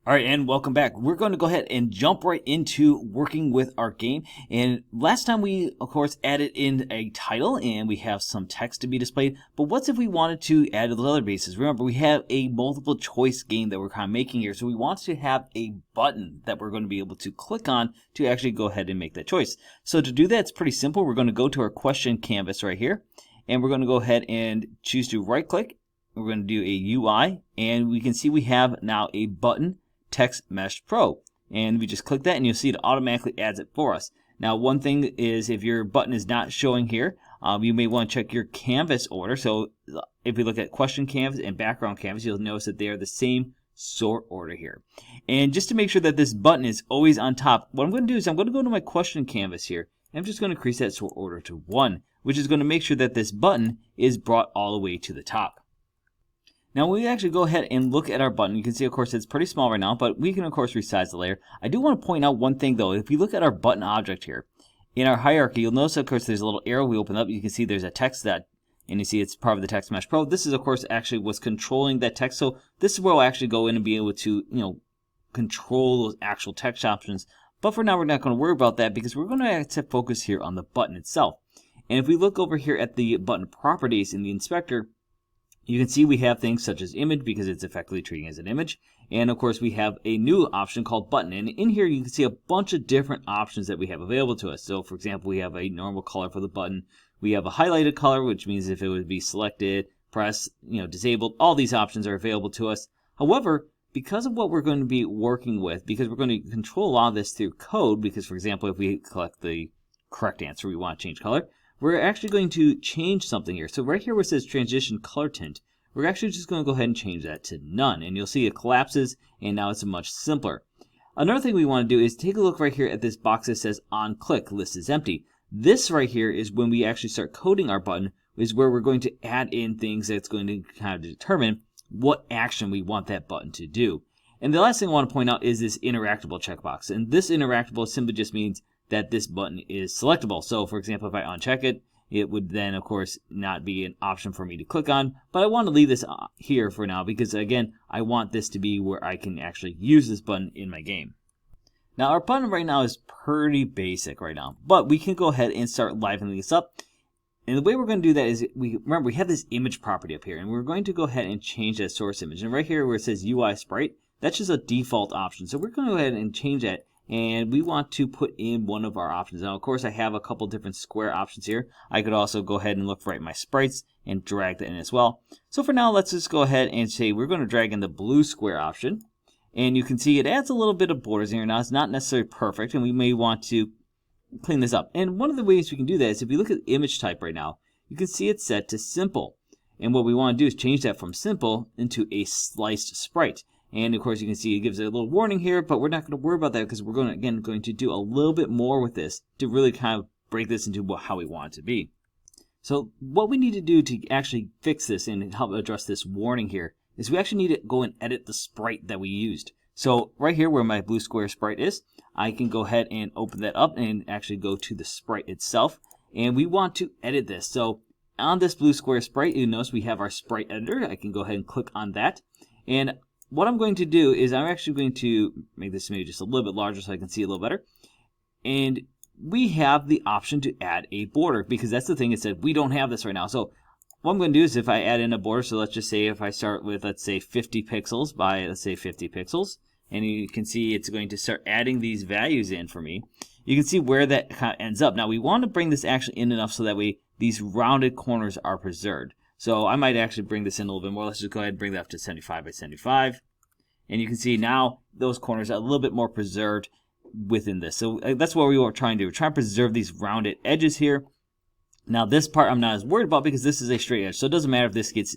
All right, and welcome back. We're going to go ahead and jump right into working with our game. And last time we, of course, added in a title and we have some text to be displayed. But what's if we wanted to add those other bases? Remember, we have a multiple choice game that we're kind of making here. So we want to have a button that we're going to be able to click on to actually go ahead and make that choice. So to do that, it's pretty simple. We're going to go to our question canvas right here. And we're going to go ahead and choose to right click. We're going to do a UI. And we can see we have now a button. Text Mesh Pro, and we just click that and you'll see it automatically adds it for us. Now one thing is if your button is not showing here, you may want to check your canvas order. So if we look at question canvas and background canvas, you'll notice that they are the same sort order here. And just to make sure that this button is always on top, what I'm going to do is I'm going to go to my question canvas here and I'm just going to increase that sort order to 1, which is going to make sure that this button is brought all the way to the top. Now when we actually go ahead and look at our button, you can see of course it's pretty small right now, but we can of course resize the layer. I do want to point out one thing though. If you look at our button object here, in our hierarchy, you'll notice of course there's a little arrow we open up. You can see there's a text that, and you see it's part of the Text Mesh Pro. This is of course actually what's controlling that text. So this is where we'll actually go in and be able to, control those actual text options. But for now we're not going to worry about that because we're going to set focus here on the button itself. And if we look over here at the button properties in the inspector, you can see we have things such as image because it's effectively treating it as an image. And of course we have a new option called button. And in here you can see a bunch of different options that we have available to us. So for example, we have a normal color for the button. We have a highlighted color, which means if it would be selected, pressed, disabled, all these options are available to us. However, because of what we're going to be working with, because we're going to control a lot of this through code, because for example, if we select the correct answer, we want to change color, we're actually going to change something here. So right here where it says transition color tint, we're actually just going to go ahead and change that to none. And you'll see it collapses and now it's much simpler. Another thing we want to do is take a look right here at this box that says on click, list is empty. This right here is when we actually start coding our button, is where we're going to add in things that's going to kind of determine what action we want that button to do. And the last thing I want to point out is this interactable checkbox. And this interactable simply just means that this button is selectable. So for example, if I uncheck it, it would then of course not be an option for me to click on, but I want to leave this here for now because again, I want this to be where I can actually use this button in my game. Now our button right now is pretty basic right now, but we can go ahead and start livening this up. And the way we're going to do that is, remember we have this image property up here and we're going to go ahead and change that source image. And right here where it says UI sprite, that's just a default option. So we're going to go ahead and change that. And we want to put in one of our options. Now, of course, I have a couple different square options here. I could also go ahead and look right at my sprites and drag that in as well. So for now, let's just go ahead and say we're going to drag in the blue square option. And you can see it adds a little bit of borders here. Now, it's not necessarily perfect, and we may want to clean this up. And one of the ways we can do that is if you look at the image type right now, you can see it's set to simple. And what we want to do is change that from simple into a sliced sprite. And of course you can see it gives it a little warning here, but we're not going to worry about that because we're going to do a little bit more with this to really kind of break this into how we want it to be. So what we need to do to actually fix this and help address this warning here is we actually need to go and edit the sprite that we used. So right here where my blue square sprite is, I can go ahead and open that up and actually go to the sprite itself. And we want to edit this. So on this blue square sprite, you notice we have our sprite editor. I can go ahead and click on that. And what I'm going to do is I'm actually going to make this maybe just a little bit larger so I can see a little better. And we have the option to add a border because that's the thing, it said we don't have this right now. So what I'm going to do is if I add in a border, so let's just say if I start with, let's say 50 pixels by, let's say 50 pixels, and you can see it's going to start adding these values in for me. You can see where that kind of ends up. Now we want to bring this actually in enough so that these rounded corners are preserved. So I might actually bring this in a little bit more. Let's just go ahead and bring that up to 75 by 75. And you can see now those corners are a little bit more preserved within this. So that's what we were trying to do. We're trying to preserve these rounded edges here. Now this part I'm not as worried about because this is a straight edge. So it doesn't matter if this gets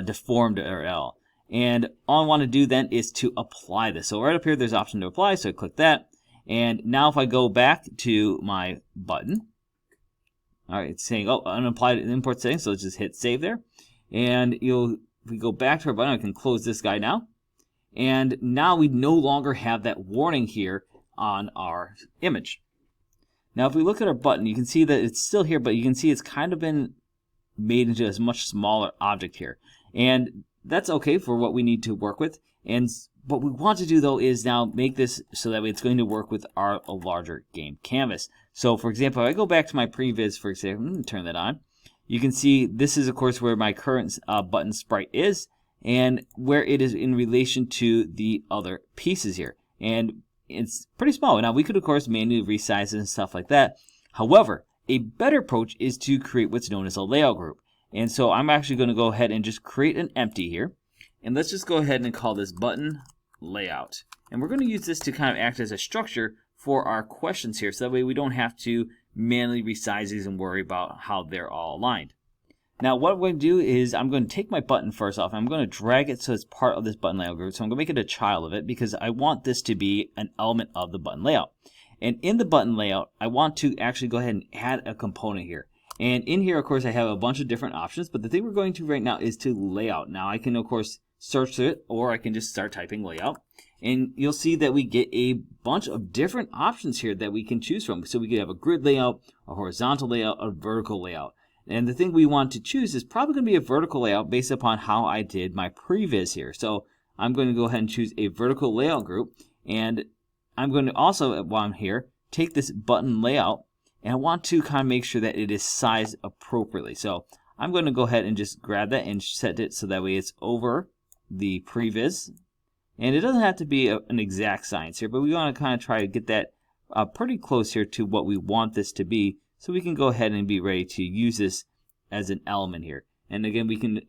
deformed or at all. And all I want to do then is to apply this. So right up here there's an option to apply. So I click that. And now if I go back to my button, all right, it's saying, oh, unapplied import settings, so let's just hit save there. And if we go back to our button, I can close this guy now. And now we no longer have that warning here on our image. Now if we look at our button, you can see that it's still here, but you can see it's kind of been made into a much smaller object here. And that's okay for what we need to work with. what we want to do though is now make this so that it's going to work with a larger game canvas. So for example, if I go back to my previs, for example, I'm going to turn that on. You can see this is of course where my current button sprite is and where it is in relation to the other pieces here. And it's pretty small. Now we could of course manually resize it and stuff like that. However, a better approach is to create what's known as a layout group. And so I'm actually going to go ahead and just create an empty here. And let's just go ahead and call this button layout. And we're going to use this to kind of act as a structure for our questions here. So that way we don't have to manually resize these and worry about how they're all aligned. Now what I'm going to do is I'm going to take my button first off and I'm going to drag it so it's part of this button layout group. So I'm going to make it a child of it because I want this to be an element of the button layout. And in the button layout, I want to actually go ahead and add a component here. And in here, of course, I have a bunch of different options, but the thing we're going to right now is to layout. Now I can, of course, search it, or I can just start typing layout. And you'll see that we get a bunch of different options here that we can choose from. So we could have a grid layout, a horizontal layout, a vertical layout. And the thing we want to choose is probably going to be a vertical layout based upon how I did my previs here. So I'm going to go ahead and choose a vertical layout group. And I'm going to also, while I'm here, take this button layout and I want to kind of make sure that it is sized appropriately. So I'm going to go ahead and just grab that and set it so that way it's over the previs. And it doesn't have to be an exact size here, but we want to kind of try to get that pretty close here to what we want this to be so we can go ahead and be ready to use this as an element here. And again, we can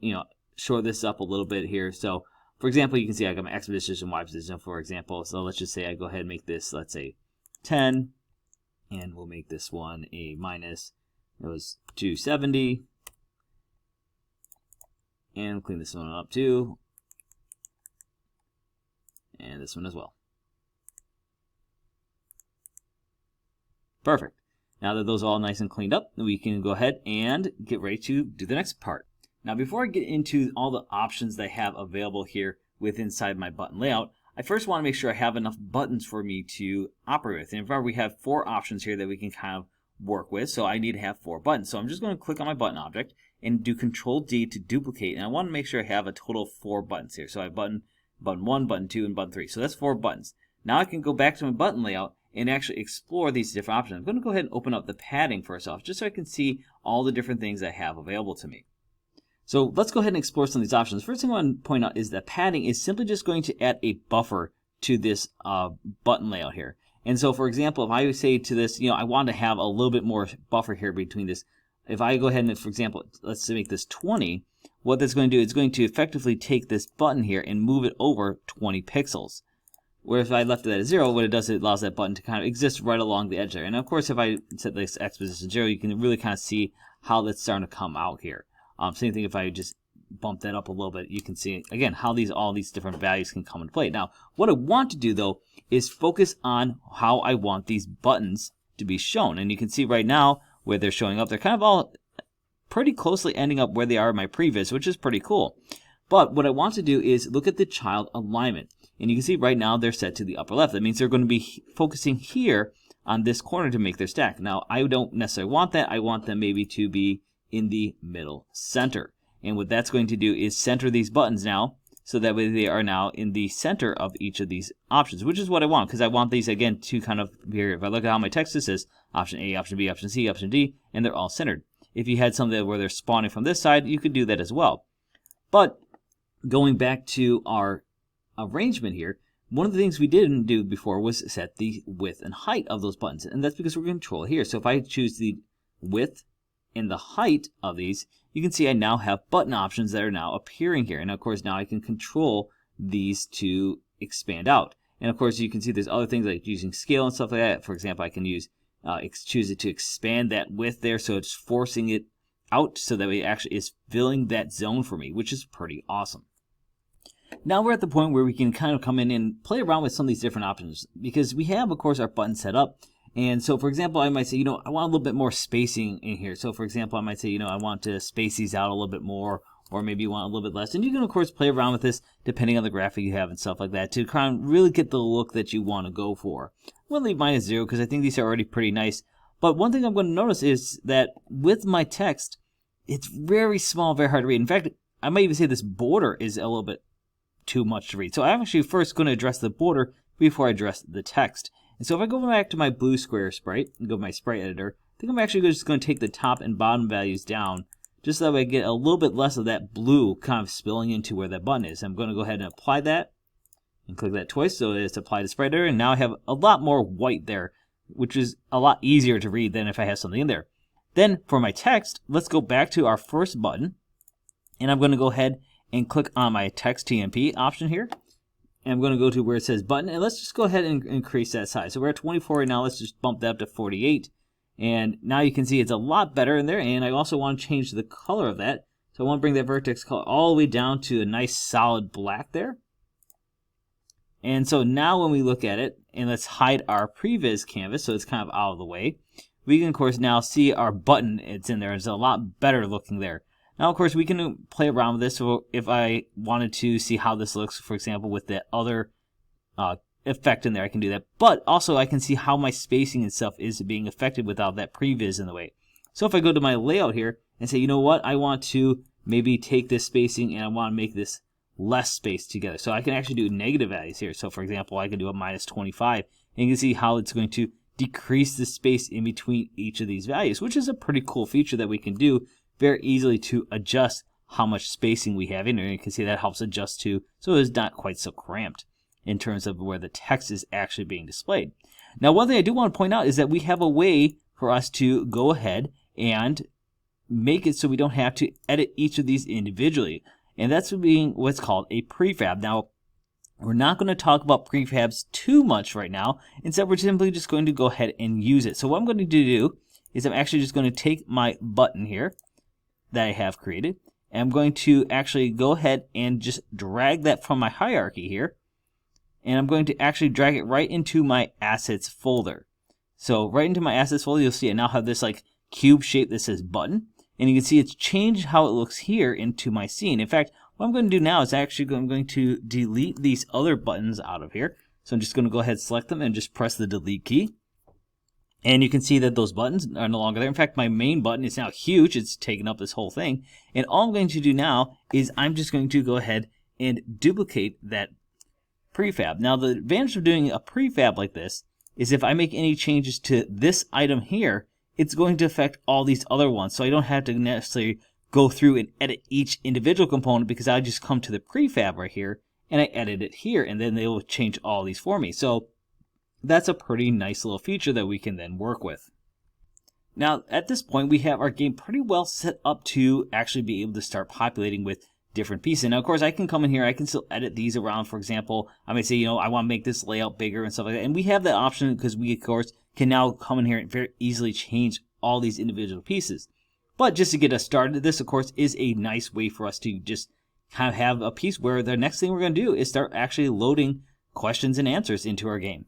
shore this up a little bit here. So for example, you can see I got my X position, Y position, for example. So let's just say I go ahead and make this, let's say, 10. And we'll make this one a minus. It was 270. And clean this one up too. And this one as well. Perfect. Now that those are all nice and cleaned up, we can go ahead and get ready to do the next part. Now before I get into all the options that I have available here with inside my button layout, I first want to make sure I have enough buttons for me to operate with. And in fact, we have 4 options here that we can kind of work with, so I need to have 4 buttons. So I'm just going to click on my button object and do Control D to duplicate, and I want to make sure I have a total of 4 buttons here. So I have button 1, button 2, and button 3. So that's 4 buttons. Now I can go back to my button layout and actually explore these different options. I'm going to go ahead and open up the padding first off, just so I can see all the different things I have available to me. So let's go ahead and explore some of these options. First thing I want to point out is that padding is simply just going to add a buffer to this button layout here. And so for example, if I say to this, I want to have a little bit more buffer here between this. If I go ahead and, for example, let's make this 20, what that's going to do is going to effectively take this button here and move it over 20 pixels. Whereas if I left it at 0, what it does, it allows that button to kind of exist right along the edge there. And of course, if I set this X position 0, you can really kind of see how that's starting to come out here. Same thing if I just bump that up a little bit, you can see, again, how all these different values can come into play. Now, what I want to do, though, is focus on how I want these buttons to be shown. And you can see right now where they're showing up, they're kind of all pretty closely ending up where they are in my previs, which is pretty cool. But what I want to do is look at the child alignment. And you can see right now they're set to the upper left. That means they're going to be focusing here on this corner to make their stack. Now, I don't necessarily want that. I want them maybe to be in the middle center. And what that's going to do is center these buttons now, so that way they are now in the center of each of these options, which is what I want, because I want these, again, to kind of be here. If I look at how my text is, option A, option B, option C, option D, and they're all centered. If you had something where they're spawning from this side, you could do that as well. But going back to our arrangement here, one of the things we didn't do before was set the width and height of those buttons, and that's because we're going to control it here. So if I choose the width and the height of these, you can see I now have button options that are now appearing here. And of course, now I can control these to expand out. And of course, you can see there's other things like using scale and stuff like that. For example, I can use choose it to expand that width there, so it's forcing it out so that it actually is filling that zone for me, which is pretty awesome. Now we're at the point where we can kind of come in and play around with some of these different options, because we have, of course, our button set up. And so, for example, I might say, I want a little bit more spacing in here. So, for example, I might say, I want to space these out a little bit more, or maybe you want a little bit less. And you can, of course, play around with this depending on the graphic you have and stuff like that to kind of really get the look that you want to go for. I'm going to leave mine at 0 because I think these are already pretty nice. But one thing I'm going to notice is that with my text, it's very small, very hard to read. In fact, I might even say this border is a little bit too much to read. So I'm actually first going to address the border before I address the text. And so if I go back to my blue square sprite and go to my sprite editor, I think I'm actually just going to take the top and bottom values down, just so that way I get a little bit less of that blue kind of spilling into where that button is. I'm going to go ahead and apply that and click that twice so it's applied to sprite editor, and now I have a lot more white there, which is a lot easier to read than if I have something in there. Then for my text, let's go back to our first button, and I'm going to go ahead and click on my text TMP option here. And I'm going to go to where it says button, and let's just go ahead and increase that size. So we're at 24 right now. Let's just bump that up to 48. And now you can see it's a lot better in there. And I also want to change the color of that. So I want to bring that vertex color all the way down to a nice solid black there. And so now when we look at it, and let's hide our previs canvas so it's kind of out of the way, we can of course now see our button. It's in there. It's a lot better looking there. Now, of course, we can play around with this. So if I wanted to see how this looks, for example, with the other effect in there, I can do that. But also, I can see how my spacing and stuff is being affected without that previs in the way. So if I go to my layout here and say, you know what, I want to maybe take this spacing and I want to make this less spaced together. So I can actually do negative values here. So for example, I can do a -25, and you can see how it's going to decrease the space in between each of these values, which is a pretty cool feature that we can do very easily to adjust how much spacing we have in there. You can see that helps adjust to so it's not quite so cramped in terms of where the text is actually being displayed. Now, one thing I do want to point out is that we have a way for us to go ahead and make it so we don't have to edit each of these individually. And that's being what's called a prefab. Now, we're not going to talk about prefabs too much right now. Instead, we're simply just going to go ahead and use it. So what I'm going to do is I'm actually just going to take my button here that I have created, and I'm going to actually go ahead and just drag that from my hierarchy here, and I'm going to actually drag it right into my assets folder. So right into my assets folder, you'll see I now have this like cube shape that says button, and you can see it's changed how it looks here into my scene. In fact, what I'm going to do now is actually I'm going to delete these other buttons out of here. So I'm just going to go ahead and select them and just press the delete key. And you can see that those buttons are no longer there. In fact, my main button is now huge. It's taken up this whole thing. And all I'm going to do now is I'm just going to go ahead and duplicate that prefab. Now, the advantage of doing a prefab like this is if I make any changes to this item here, it's going to affect all these other ones. So I don't have to necessarily go through and edit each individual component, because I just come to the prefab right here and I edit it here, and then they will change all these for me. So that's a pretty nice little feature that we can then work with. Now, at this point, we have our game pretty well set up to actually be able to start populating with different pieces. Now, of course, I can come in here, I can still edit these around. For example, I may say, you know, I want to make this layout bigger and stuff like that. And we have that option because we, of course, can now come in here and very easily change all these individual pieces. But just to get us started, this, of course, is a nice way for us to just kind of have a piece where the next thing we're going to do is start actually loading questions and answers into our game.